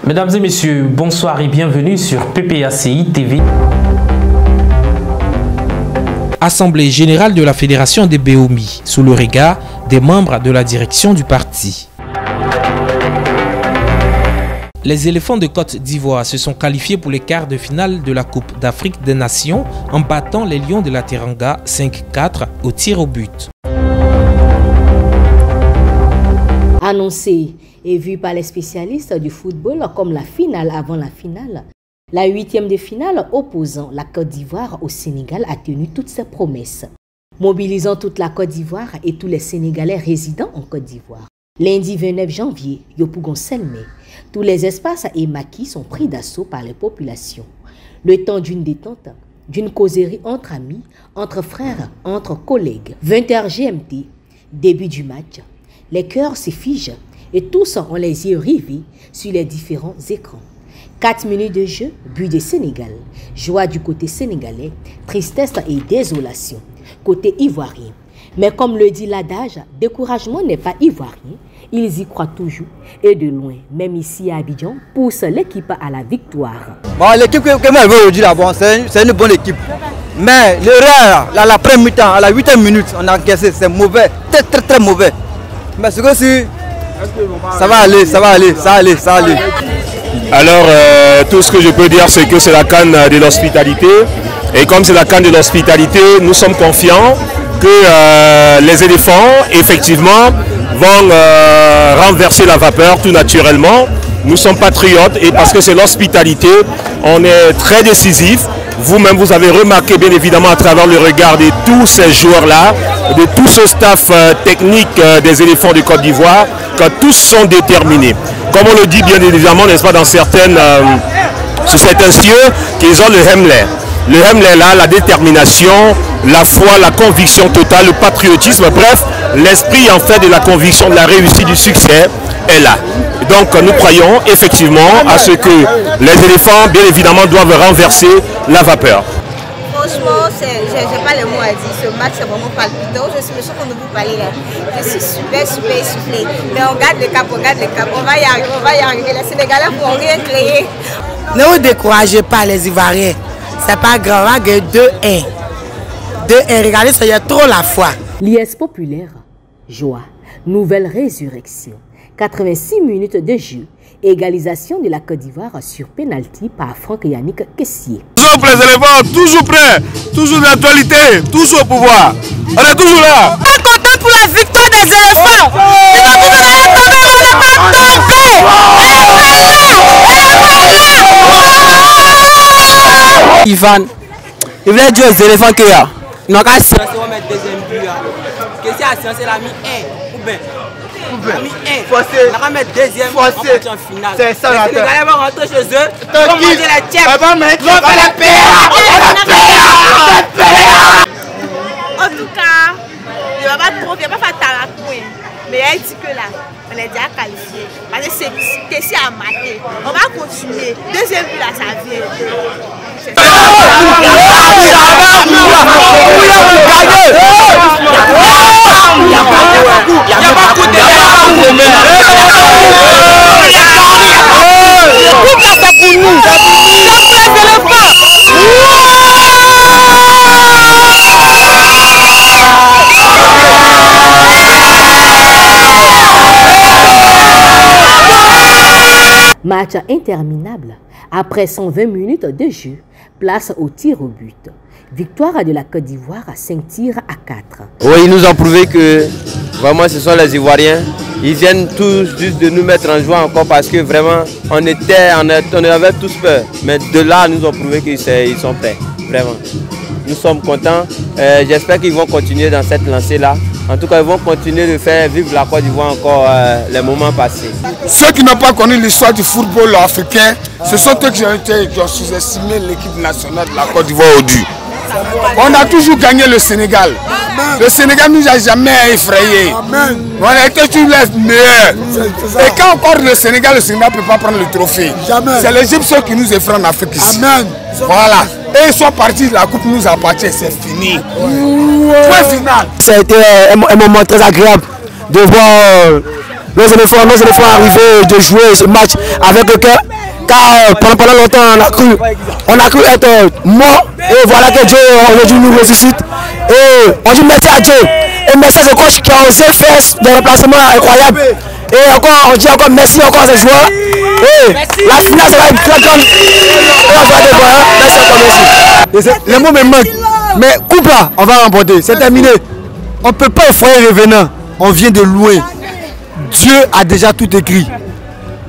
Mesdames et messieurs, bonsoir et bienvenue sur PPACI TV. Assemblée générale de la Fédération des Béomi, sous le regard des membres de la direction du parti. Les éléphants de Côte d'Ivoire se sont qualifiés pour les quarts de finale de la Coupe d'Afrique des Nations en battant les Lions de la Teranga 5-4 au tir au but. Annoncé et vu par les spécialistes du football comme la finale avant la finale, la huitième de finale opposant la Côte d'Ivoire au Sénégal a tenu toutes ses promesses, mobilisant toute la Côte d'Ivoire et tous les Sénégalais résidant en Côte d'Ivoire. Lundi 29 janvier, Yopougon-Selmé, tous les espaces et maquis sont pris d'assaut par les populations. Le temps d'une détente, d'une causerie entre amis, entre frères, entre collègues. 20h GMT, début du match. Les cœurs se figent et tous ont les yeux rivés sur les différents écrans. 4 minutes de jeu, but du Sénégal. Joie du côté sénégalais, tristesse et désolation côté ivoirien. Mais comme le dit l'adage, découragement n'est pas ivoirien. Ils y croient toujours et de loin, même ici à Abidjan, pousse l'équipe à la victoire. Bon, l'équipe que moi je veux aujourd'hui là, bon, c'est une bonne équipe. Mais l'erreur, la première mi-temps, à la 8e minute, on a encaissé, c'est mauvais, très mauvais. Mais c'est comme si ça va aller. Alors, tout ce que je peux dire, c'est que c'est la CAN de l'hospitalité. Et comme c'est la CAN de l'hospitalité, nous sommes confiants que les éléphants, effectivement, vont renverser la vapeur tout naturellement. Nous sommes patriotes et parce que c'est l'hospitalité, on est très décisif. Vous-même, vous avez remarqué bien évidemment à travers le regard de tous ces joueurs-là, de tout ce staff technique des éléphants de Côte d'Ivoire, que tous sont déterminés. Comme on le dit bien évidemment, n'est-ce pas, dans certaines, sur certains cieux, qu'ils ont le Hemler. Le Hemler là, la détermination, la foi, la conviction totale, le patriotisme, bref, l'esprit en fait de la conviction, de la réussite, du succès est là. Donc nous croyons effectivement à ce que les éléphants, bien évidemment, doivent renverser la vapeur. Franchement, je n'ai pas les mots à dire. Ce match est vraiment palpitant. Je suis sûre qu'on ne vous parler là. Je suis super essoufflée. Mais on garde le cap, On va y arriver, Les Sénégalais ne pourront rien créer. Ne vous découragez pas, les Ivoiriens. C'est pas grave, on va gagner 2-1. 2-1, regardez, ça y a trop la foi. Liesse populaire, joie, nouvelle résurrection. 86 minutes de jeu. Égalisation de la Côte d'Ivoire sur pénalty par Franck Yannick Kessié. Toujours prêts, les éléphants, toujours prêts, toujours d'actualité, toujours au pouvoir. On est toujours là. Pas content pour la victoire des éléphants. Ivan, il voulait dire aux éléphants qu'il y a. Ils n'ont qu'à se lancer, on va mettre deuxième but. Qu'est-ce qu'il y a à se lancer, la mis 1 ou bien la mis 1. On va mettre deuxième, on va en finale. C'est ça, les Sénégalais vont rentrer chez eux, ils vont manger la tchèque. On va la paix. En tout cas, il ne va pas trop, il ne va pas faire talacoué. Mais il dit que là, on est déjà qualifié. Parce que c'est question à mater. On va continuer. Deuxième but là, ça vient. Match interminable. Après 120 minutes de jeu, place au tir au but. Victoire de la Côte d'Ivoire à 5 tirs à 4. Oui, ils nous ont prouvé que vraiment ce sont les Ivoiriens. Ils viennent tous juste de nous mettre en joie encore parce que vraiment on avait tous peur. Mais de là, ils nous ont prouvé qu'ils sont prêts. Vraiment. Nous sommes contents. J'espère qu'ils vont continuer dans cette lancée-là. En tout cas, ils vont continuer de faire vivre la Côte d'Ivoire encore les moments passés. Ceux qui n'ont pas connu l'histoire du football africain, ce sont eux qui ont sous-estimé l'équipe nationale de la Côte d'Ivoire au début. On a toujours gagné le Sénégal. Le Sénégal ne nous a jamais effrayés. On a été toujours les meilleurs. Et quand encore le Sénégal ne peut pas prendre le trophée, c'est l'Égypte qui nous effraie en Afrique ici. Voilà. Et ils sont partis, la coupe nous appartient, c'est fini. Point final. Ça a été un moment très agréable de voir nos éléphants arriver, de jouer ce match avec le cœur. car pendant longtemps on a cru être mort, et voilà que Dieu aujourd'hui nous ressuscite, et on dit merci à Dieu, et merci à ce coach qui a osé faire des remplacements incroyables, et encore on dit encore merci encore à ces joueurs, et la finale sera une très grande, et on va devoir, merci encore, merci. Les mots me manquent, mais coupe là, on va remporter, c'est terminé, on ne peut pas effrayer revenant, on vient de loin, Dieu a déjà tout écrit.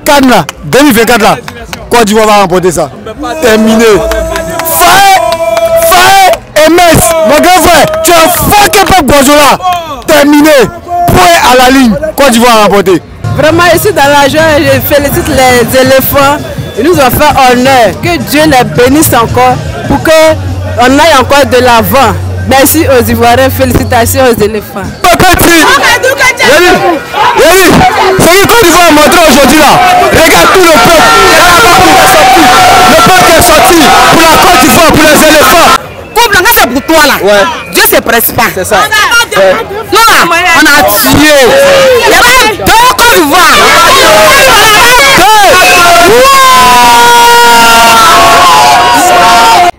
Cannes là, 2024 là, Côte d'Ivoire va remporter ça. Terminé. Faye et Metz, mon grand frère, tu as fucké Pep Guardiola. Terminé. Point à la ligne, Côte d'Ivoire va remporter. Vraiment, ici dans la joie, je félicite les éléphants. Ils nous ont fait honneur. Que Dieu les bénisse encore pour qu'on aille encore de l'avant. Merci aux Ivoiriens, félicitations aux éléphants. C'est une Côte d'Ivoire montré aujourd'hui là. Regarde tout le peuple. Le peuple est sorti pour la Côte d'Ivoire, pour les éléphants. Coupe là, c'est pour toi là. Ouais. Dieu ne se presse pas. C'est ça. Ouais. Là, on a tué. Il y avait 2 Côte d'Ivoire.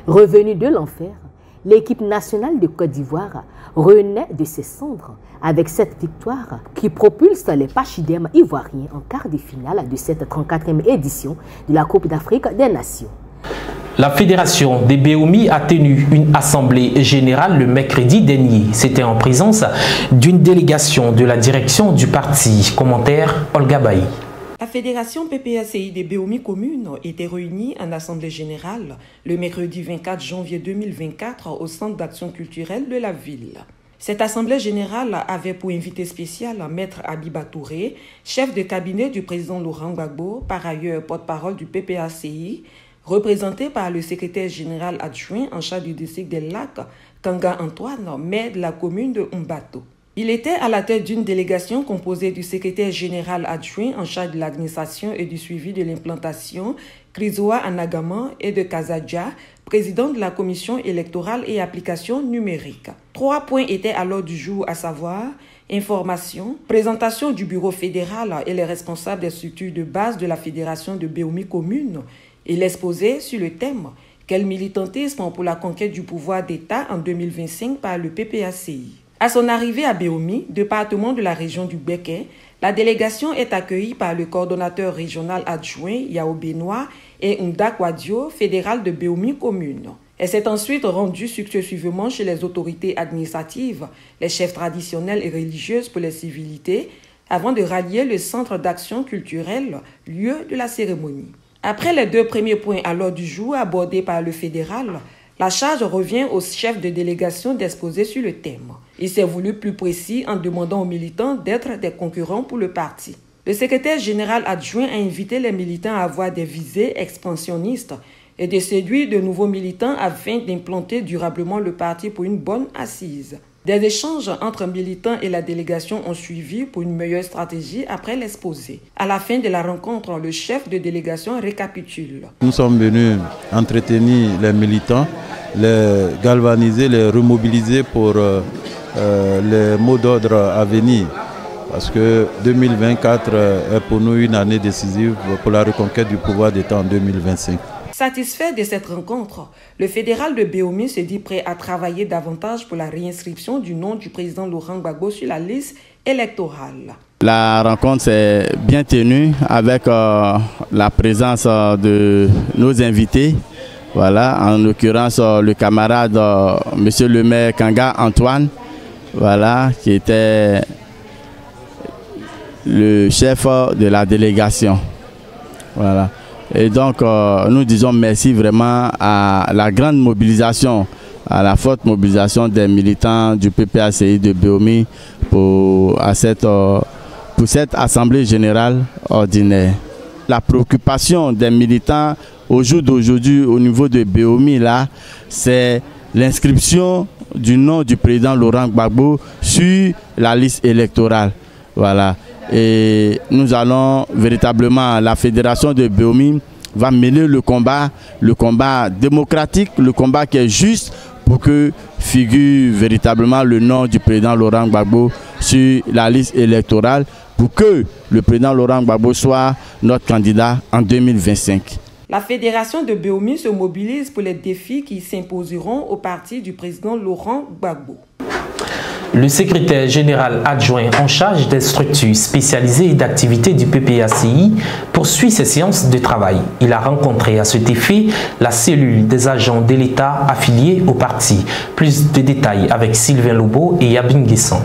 Revenu de l'enfer, l'équipe nationale de Côte d'Ivoire renaît de ses cendres avec cette victoire qui propulse les pachydermes ivoiriens en quart de finale de cette 34e édition de la Coupe d'Afrique des Nations. La fédération des Béomi a tenu une assemblée générale le mercredi dernier. C'était en présence d'une délégation de la direction du parti. Commentaire Olga Bailly. La fédération PPACI des Béomi communes était réunie en assemblée générale le mercredi 24 janvier 2024 au centre d'action culturelle de la ville. Cette assemblée générale avait pour invité spécial Maître Abiba Touré, chef de cabinet du président Laurent Gbagbo, par ailleurs porte-parole du PPACI, représenté par le secrétaire général adjoint en charge du district des Lacs, Kanga Antoine, maire de la commune de Umbato. Il était à la tête d'une délégation composée du secrétaire général adjoint en charge de l'administration et du suivi de l'implantation, Krizoa Anagaman, et de Kazadja, président de la commission électorale et application numérique. 3 points étaient à l'ordre du jour, à savoir information, présentation du bureau fédéral et les responsables des structures de base de la fédération de Béomi communes et l'exposé sur le thème « Quel militantisme pour la conquête du pouvoir d'État en 2025 par le PPACI ». À son arrivée à Béomi, département de la région du Béquet, la délégation est accueillie par le coordonnateur régional adjoint Yao Benoît et Nda Kwadio, fédéral de Béomi commune. Elle s'est ensuite rendue successivement chez les autorités administratives, les chefs traditionnels et religieuses pour les civilités, avant de rallier le centre d'action culturelle, lieu de la cérémonie. Après les 2 premiers points à l'ordre du jour abordés par le fédéral, la charge revient au chef de délégation d'exposer sur le thème. Il s'est voulu plus précis en demandant aux militants d'être des concurrents pour le parti. Le secrétaire général adjoint a invité les militants à avoir des visées expansionnistes et de séduire de nouveaux militants afin d'implanter durablement le parti pour une bonne assise. Des échanges entre militants et la délégation ont suivi pour une meilleure stratégie après l'exposé. À la fin de la rencontre, le chef de délégation récapitule. Nous sommes venus entretenir les militants, les galvaniser, les remobiliser pour les mots d'ordre à venir. Parce que 2024 est pour nous une année décisive pour la reconquête du pouvoir d'État en 2025. Satisfait de cette rencontre, le fédéral de Béomi se dit prêt à travailler davantage pour la réinscription du nom du président Laurent Gbagbo sur la liste électorale. La rencontre s'est bien tenue avec la présence de nos invités. Voilà, en l'occurrence le camarade monsieur le maire Kanga Antoine, voilà, qui était le chef de la délégation. Voilà. Et donc, nous disons merci vraiment à la grande mobilisation, à la forte mobilisation des militants du PPACI de Béomi pour cette assemblée générale ordinaire. La préoccupation des militants au jour d'aujourd'hui au niveau de Béomi, là, c'est l'inscription du nom du président Laurent Gbagbo sur la liste électorale. Voilà. Et nous allons véritablement, la fédération de Béomi va mener le combat démocratique, le combat qui est juste pour que figure véritablement le nom du président Laurent Gbagbo sur la liste électorale, pour que le président Laurent Gbagbo soit notre candidat en 2025. La fédération de Béomi se mobilise pour les défis qui s'imposeront au parti du président Laurent Gbagbo. Le secrétaire général adjoint en charge des structures spécialisées et d'activités du PPACI poursuit ses séances de travail. Il a rencontré à cet effet la cellule des agents de l'État affiliés au parti. Plus de détails avec Sylvain Lobo et Yabin Guesson.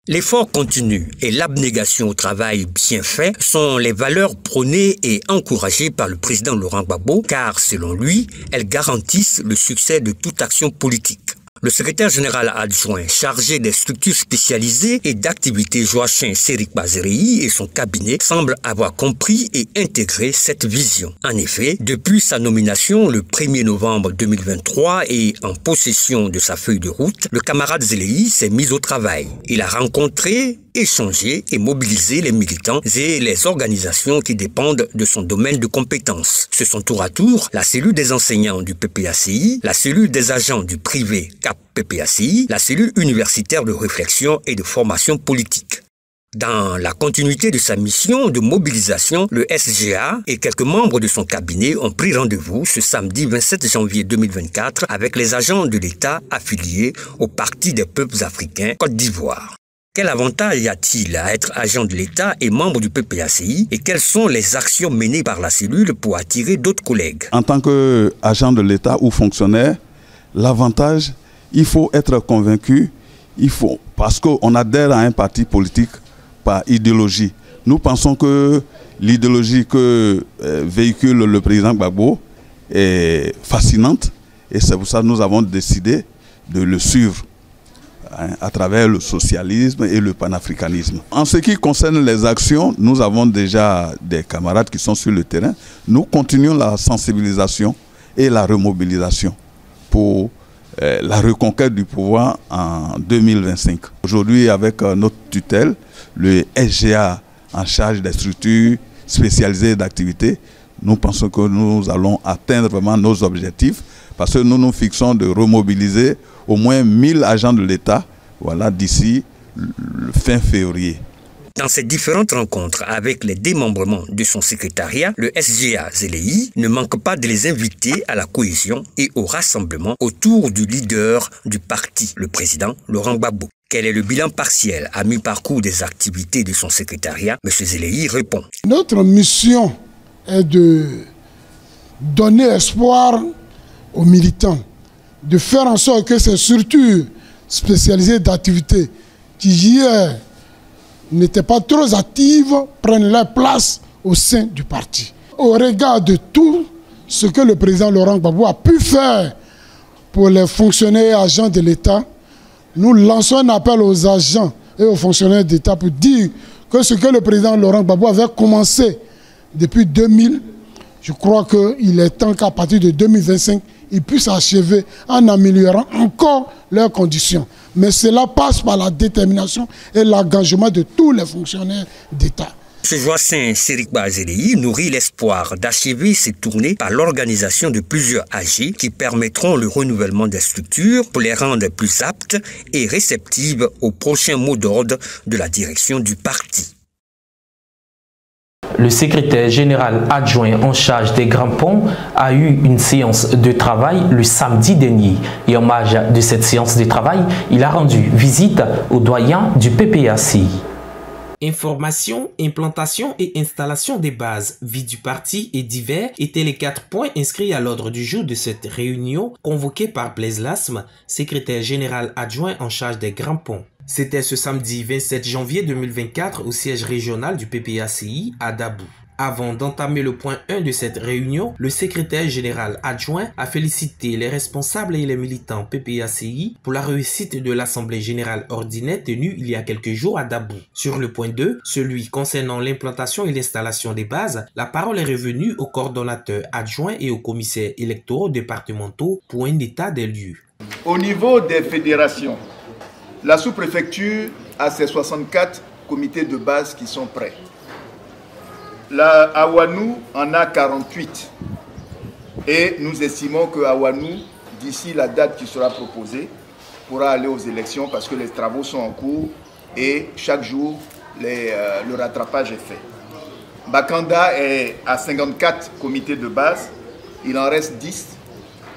L'effort continu et l'abnégation au travail bien fait sont les valeurs prônées et encouragées par le président Laurent Gbagbo, car selon lui, elles garantissent le succès de toute action politique. Le secrétaire général adjoint chargé des structures spécialisées et d'activités Joachim Serikba Zerei et son cabinet semblent avoir compris et intégré cette vision. En effet, depuis sa nomination le 1er novembre 2023 et en possession de sa feuille de route, le camarade Zerei s'est mis au travail. Il a rencontré, échanger et mobiliser les militants et les organisations qui dépendent de son domaine de compétences. Ce sont tour à tour la cellule des enseignants du PPACI, la cellule des agents du privé CAP PPACI, la cellule universitaire de réflexion et de formation politique. Dans la continuité de sa mission de mobilisation, le SGA et quelques membres de son cabinet ont pris rendez-vous ce samedi 27 janvier 2024 avec les agents de l'État affiliés au Parti des peuples africains Côte d'Ivoire. Quel avantage y a-t-il à être agent de l'État et membre du PPACI et quelles sont les actions menées par la cellule pour attirer d'autres collègues? En tant qu'agent de l'État ou fonctionnaire, l'avantage, il faut être convaincu, parce qu'on adhère à un parti politique par idéologie. Nous pensons que l'idéologie que véhicule le président Gbagbo est fascinante et c'est pour ça que nous avons décidé de le suivre à travers le socialisme et le panafricanisme. En ce qui concerne les actions, nous avons déjà des camarades qui sont sur le terrain. Nous continuons la sensibilisation et la remobilisation pour la reconquête du pouvoir en 2025. Aujourd'hui, avec notre tutelle, le SGA en charge des structures spécialisées d'activités, nous pensons que nous allons atteindre vraiment nos objectifs parce que nous nous fixons de remobiliser au moins 1000 agents de l'État d'ici fin février. Dans ces différentes rencontres avec les démembrements de son secrétariat, le SGA Zerei ne manque pas de les inviter à la cohésion et au rassemblement autour du leader du parti, le président Laurent Gbagbo. Quel est le bilan partiel à mi-parcours des activités de son secrétariat? M. Zerei répond. Notre mission est de donner espoir aux militants, de faire en sorte que ces structures spécialisées d'activités qui hier n'étaient pas trop actives prennent leur place au sein du parti. Au regard de tout ce que le président Laurent Gbagbo a pu faire pour les fonctionnaires et agents de l'État, nous lançons un appel aux agents et aux fonctionnaires d'État pour dire que ce que le président Laurent Gbagbo avait commencé depuis 2000, je crois qu'il est temps qu'à partir de 2025, ils puissent achever en améliorant encore leurs conditions. Mais cela passe par la détermination et l'engagement de tous les fonctionnaires d'État. Ce Joachim Serikba Zerei nourrit l'espoir d'achever ces tournées par l'organisation de plusieurs AG qui permettront le renouvellement des structures pour les rendre plus aptes et réceptives aux prochains mots d'ordre de la direction du parti. Le secrétaire général adjoint en charge des Grands Ponts a eu une séance de travail le samedi dernier. Et en marge de cette séance de travail, il a rendu visite au doyen du PPACI. Information, implantation et installation des bases, vie du parti et divers étaient les 4 points inscrits à l'ordre du jour de cette réunion convoquée par Blaise Lasme, secrétaire général adjoint en charge des Grands Ponts. C'était ce samedi 27 janvier 2024 au siège régional du PPACI à Dabou. Avant d'entamer le point 1 de cette réunion, le secrétaire général adjoint a félicité les responsables et les militants PPACI pour la réussite de l'Assemblée générale ordinaire tenue il y a quelques jours à Dabou. Sur le point 2, celui concernant l'implantation et l'installation des bases, la parole est revenue au coordonnateur adjoint et aux commissaires électoraux départementaux pour un état des lieux. Au niveau des fédérations, la sous-préfecture a ses 64 comités de base qui sont prêts. La Awanou en a 48. Et nous estimons que Awanou, d'ici la date qui sera proposée, pourra aller aux élections parce que les travaux sont en cours et chaque jour, le rattrapage est fait. Bakanda est à 54 comités de base, il en reste 10.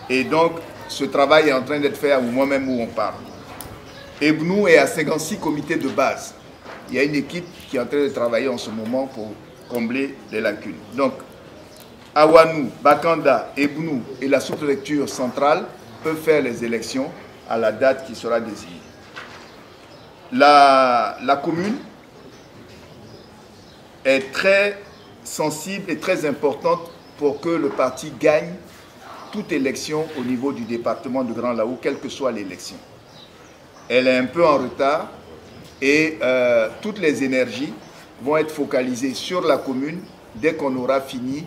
Et donc, ce travail est en train d'être fait à moi-même où on parle. Ebnou est à 56 comités de base. Il y a une équipe qui est en train de travailler en ce moment pour combler les lacunes. Donc, Awanou, Bakanda, Ebnou et la sous-préfecture centrale peuvent faire les élections à la date qui sera désignée. La commune est très sensible et très importante pour que le parti gagne toute élection au niveau du département de Grand Laou, quelle que soit l'élection. Elle est un peu en retard et toutes les énergies vont être focalisées sur la commune dès qu'on aura fini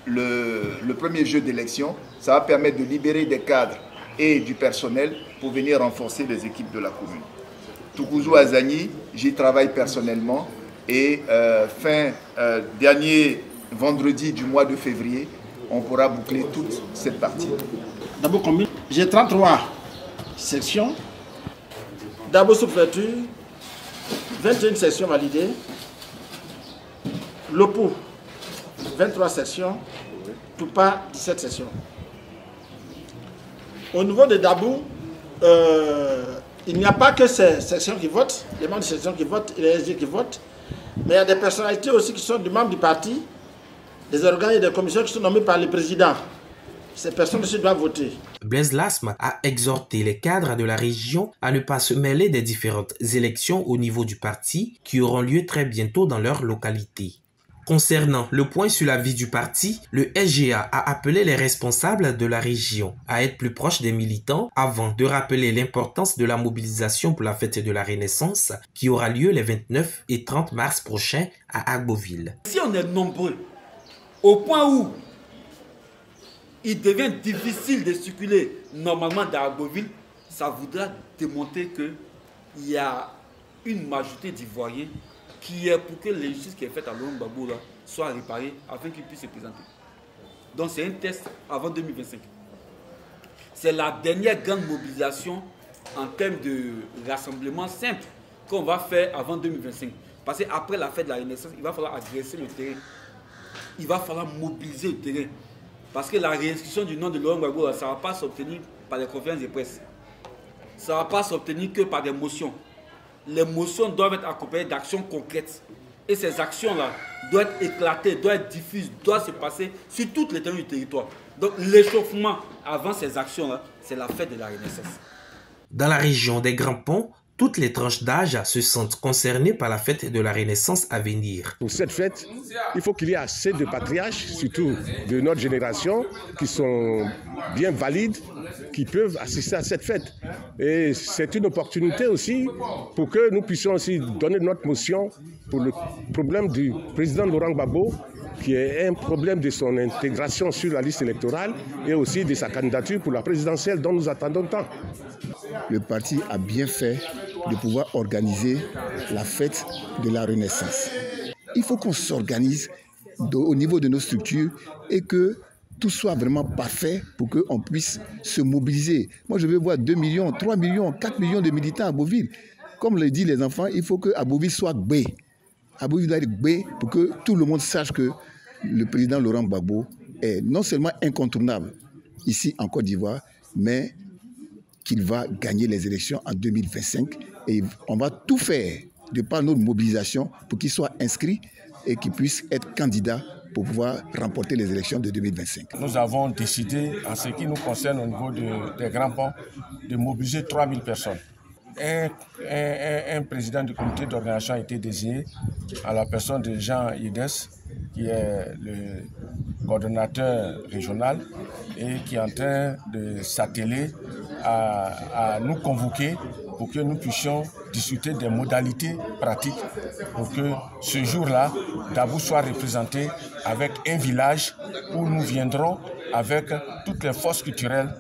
le premier jeu d'élection. Ça va permettre de libérer des cadres et du personnel pour venir renforcer les équipes de la commune. Toukouzou Azani, j'y travaille personnellement et dernier vendredi du mois de février, on pourra boucler toute cette partie. D'abord, j'ai 33 sections. D'abord, sous-préfecture, 21 sections validées. Lopo, 23 sections. Toupa, 17 sections. Au niveau de Dabou, il n'y a pas que ces sections qui votent, les membres de sections qui votent et les SG qui votent, mais il y a des personnalités aussi qui sont des membres du parti, des organes et des commissions qui sont nommés par le président. Ces personnes aussi doivent voter. Blaise Lasme a exhorté les cadres de la région à ne pas se mêler des différentes élections au niveau du parti qui auront lieu très bientôt dans leur localité. Concernant le point sur la vie du parti, le SGA a appelé les responsables de la région à être plus proches des militants avant de rappeler l'importance de la mobilisation pour la fête de la Renaissance qui aura lieu les 29 et 30 mars prochains à Agboville. Si on est nombreux, au point où il devient difficile de circuler normalement dans Agboville, ça voudra démontrer qu'il y a une majorité d'Ivoiriens qui est pour que l'injustice qui est faite à Laurent Gbagbo soit réparée afin qu'il puisse se présenter. Donc c'est un test avant 2025. C'est la dernière grande mobilisation en termes de rassemblement simple qu'on va faire avant 2025. Parce qu'après la fête de la Renaissance, il va falloir agresser le terrain. Il va falloir mobiliser le terrain. Parce que la réinscription du nom de Laurent Gbagbo, ça ne va pas s'obtenir par des conférences de presse. Ça ne va pas s'obtenir que par des motions. Les motions doivent être accompagnées d'actions concrètes. Et ces actions-là doivent être éclatées, doivent être diffuses, doivent se passer sur toutes les terrains du territoire. Donc l'échauffement avant ces actions-là, c'est la fête de la Renaissance. Dans la région des Grands Ponts, toutes les tranches d'âge se sentent concernées par la fête de la Renaissance à venir. Pour cette fête, il faut qu'il y ait assez de patriarches, surtout de notre génération, qui sont bien valides, qui peuvent assister à cette fête. Et c'est une opportunité aussi pour que nous puissions aussi donner notre motion pour le problème du président Laurent Gbagbo, qui est un problème de son intégration sur la liste électorale et aussi de sa candidature pour la présidentielle dont nous attendons tant. Le parti a bien fait de pouvoir organiser la fête de la Renaissance. Il faut qu'on s'organise au niveau de nos structures et que tout soit vraiment parfait pour qu'on puisse se mobiliser. Moi, je veux voir 2 millions, 3 millions, 4 millions de militants à Agboville. Comme le disent les enfants, il faut que Agboville soit gbé. Agboville doit être gbé pour que tout le monde sache que le président Laurent Gbagbo est non seulement incontournable ici en Côte d'Ivoire, mais qu'il va gagner les élections en 2025 et on va tout faire de par notre mobilisation pour qu'il soit inscrit et qu'il puisse être candidat pour pouvoir remporter les élections de 2025. Nous avons décidé, en ce qui nous concerne au niveau des Grands Ponts, de mobiliser 3000 personnes. Un président du comité d'organisation a été désigné à la personne de Jean Yedes, qui est le coordonnateur régional et qui est en train de s'atteler à nous convoquer pour que nous puissions discuter des modalités pratiques pour que ce jour-là, Dabou soit représenté avec un village où nous viendrons avec toutes les forces culturelles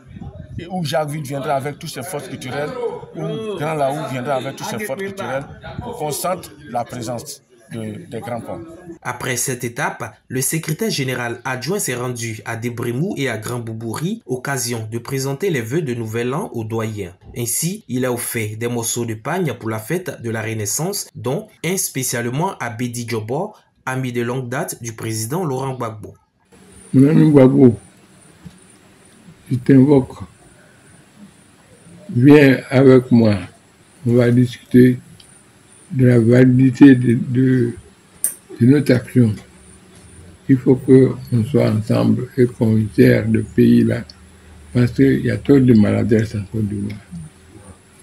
et où Jacquesville viendra avec toutes ses forces culturelles, où Grand Laou viendra avec toutes ses forces culturelles pour qu'on sente la présence des Grands Ponts. Après cette étape, le secrétaire général adjoint s'est rendu à Débrémou et à Grand Boubouri, occasion de présenter les vœux de Nouvel An aux doyens. Ainsi, il a offert des morceaux de pagne pour la fête de la Renaissance, dont un spécialement à Bédi Djobo, ami de longue date du président Laurent Gbagbo. Mon ami Gbagbo, je t'invoque, viens avec moi, on va discuter de la validité de notre action. Il faut qu'on soit ensemble et qu'on gère le pays là, parce qu'il y a trop de maladresses en Côte d'Ivoire.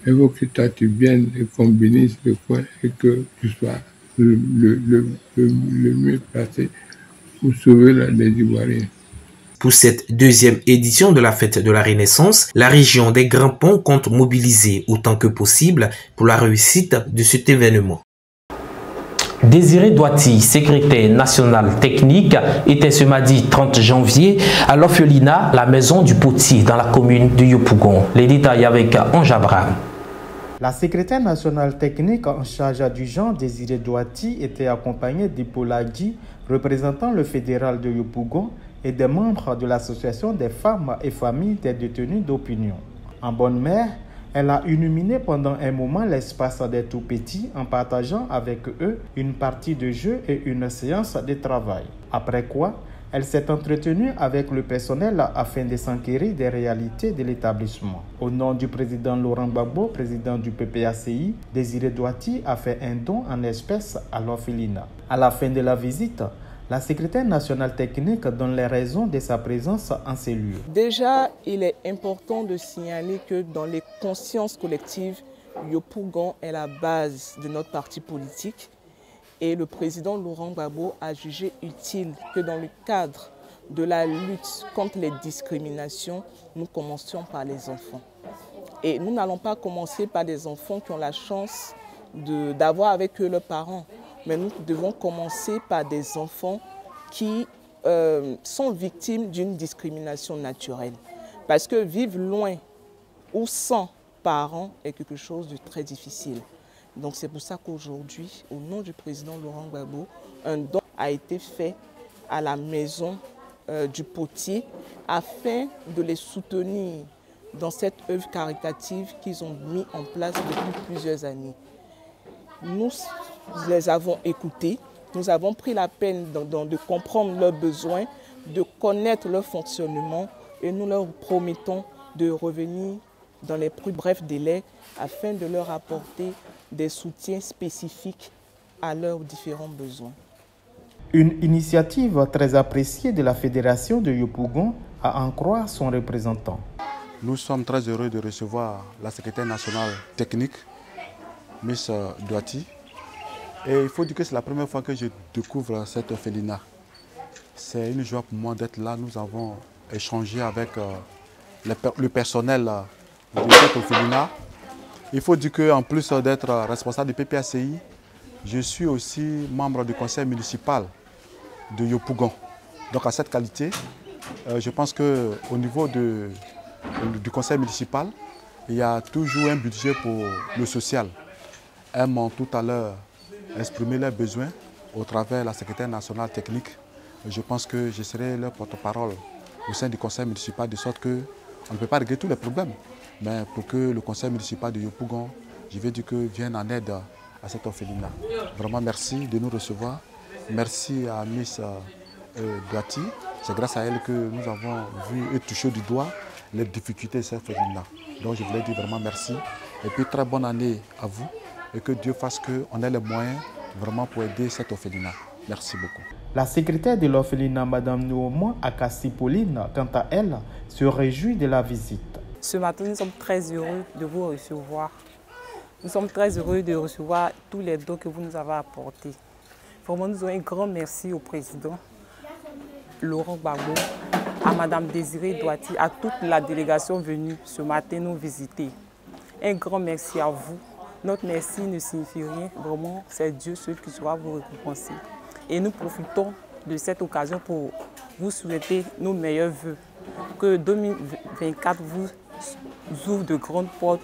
Il faut que toi tu viennes et qu'on bénisse le coin et que tu sois le mieux placé pour sauver les Ivoiriens. Pour cette deuxième édition de la fête de la Renaissance, la région des Grands Ponts compte mobiliser autant que possible pour la réussite de cet événement. Désiré Douati, secrétaire national technique, était ce mardi 30 janvier à l'orphelinat La Maison du Potier dans la commune de Yopougon. Les détails avec Ange Abraham. La secrétaire nationale technique en charge du genre, Désiré Douati, était accompagnée d'Ipolagui, représentant le fédéral de Yopougon, et des membres de l'association des femmes et familles des détenus d'opinion. En bonne mère, elle a illuminé pendant un moment l'espace des tout-petits en partageant avec eux une partie de jeu et une séance de travail. Après quoi, elle s'est entretenue avec le personnel afin de s'enquérir des réalités de l'établissement. Au nom du président Laurent Gbagbo, président du PPACI, Désiré Douati a fait un don en espèces à l'orphelinat. À la fin de la visite, la secrétaire nationale technique donne les raisons de sa présence en ces lieux. Déjà, il est important de signaler que dans les consciences collectives, Yopougon est la base de notre parti politique et le président Laurent Gbagbo a jugé utile que dans le cadre de la lutte contre les discriminations, nous commencions par les enfants. Et nous n'allons pas commencer par des enfants qui ont la chance d'avoir avec eux leurs parents. Mais nous devons commencer par des enfants qui sont victimes d'une discrimination naturelle. Parce que vivre loin ou sans parents est quelque chose de très difficile. Donc c'est pour ça qu'aujourd'hui, au nom du président Laurent Gbagbo, un don a été fait à la maison du Potier afin de les soutenir dans cette œuvre caritative qu'ils ont mis en place depuis plusieurs années. Nous les avons écoutés, nous avons pris la peine de comprendre leurs besoins, de connaître leur fonctionnement et nous leur promettons de revenir dans les plus brefs délais afin de leur apporter des soutiens spécifiques à leurs différents besoins. Une initiative très appréciée de la Fédération de Yopougon, à en croire son représentant. Nous sommes très heureux de recevoir la secrétaire nationale technique, Miss Douati. Et il faut dire que c'est la première fois que je découvre cette orphelinat. C'est une joie pour moi d'être là. Nous avons échangé avec le personnel de cette orphelinat. Il faut dire qu'en plus d'être responsable du PPACI, je suis aussi membre du conseil municipal de Yopougon. Donc à cette qualité, je pense qu'au niveau du conseil municipal, il y a toujours un budget pour le social. Elles m'ont tout à l'heure exprimé leurs besoins au travers de la secrétaire nationale technique. Je pense que je serai leur porte-parole au sein du conseil municipal, de sorte qu'on ne peut pas régler tous les problèmes. Mais pour que le conseil municipal de Yopougon, je vais dire que vienne en aide à cet orphelinat. Vraiment merci de nous recevoir. Merci à Miss Douati. C'est grâce à elle que nous avons vu et touché du doigt les difficultés de cet orphelinat. Donc je voulais dire vraiment merci. Et puis très bonne année à vous. Et que Dieu fasse qu'on ait les moyens vraiment pour aider cet orphelinat. Merci beaucoup. La secrétaire de l'orphelinat, Mme Nouoma Akassi Pauline, quant à elle, se réjouit de la visite. Ce matin, nous sommes très heureux de vous recevoir. Nous sommes très heureux de recevoir tous les dons que vous nous avez apportés. Vraiment, nous avons un grand merci au président Laurent Gbagbo, à Mme Désiré Douati, à toute la délégation venue ce matin nous visiter. Un grand merci à vous. Notre merci ne signifie rien, vraiment, c'est Dieu seul qui saura vous récompenser. Et nous profitons de cette occasion pour vous souhaiter nos meilleurs vœux. Que 2024 vous ouvre de grandes portes.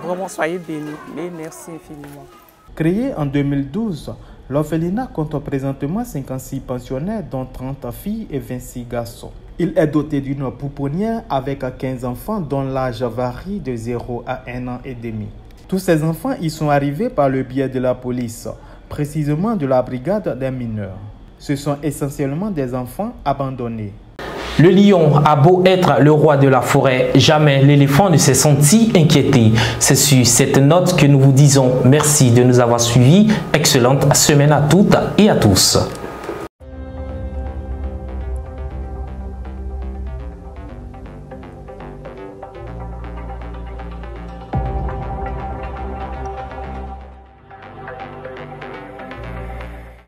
Vraiment, soyez bénis. Et merci infiniment. Créé en 2012, l'orphelinat compte présentement 56 pensionnaires, dont 30 filles et 26 garçons. Il est doté d'une pouponnière avec 15 enfants dont l'âge varie de 0 à 1 an et demi. Tous ces enfants y sont arrivés par le biais de la police. précisément de la brigade des mineurs. Ce sont essentiellement des enfants abandonnés. Le lion a beau être le roi de la forêt, jamais l'éléphant ne s'est senti inquiété. C'est sur cette note que nous vous disons merci de nous avoir suivis. Excellente semaine à toutes et à tous.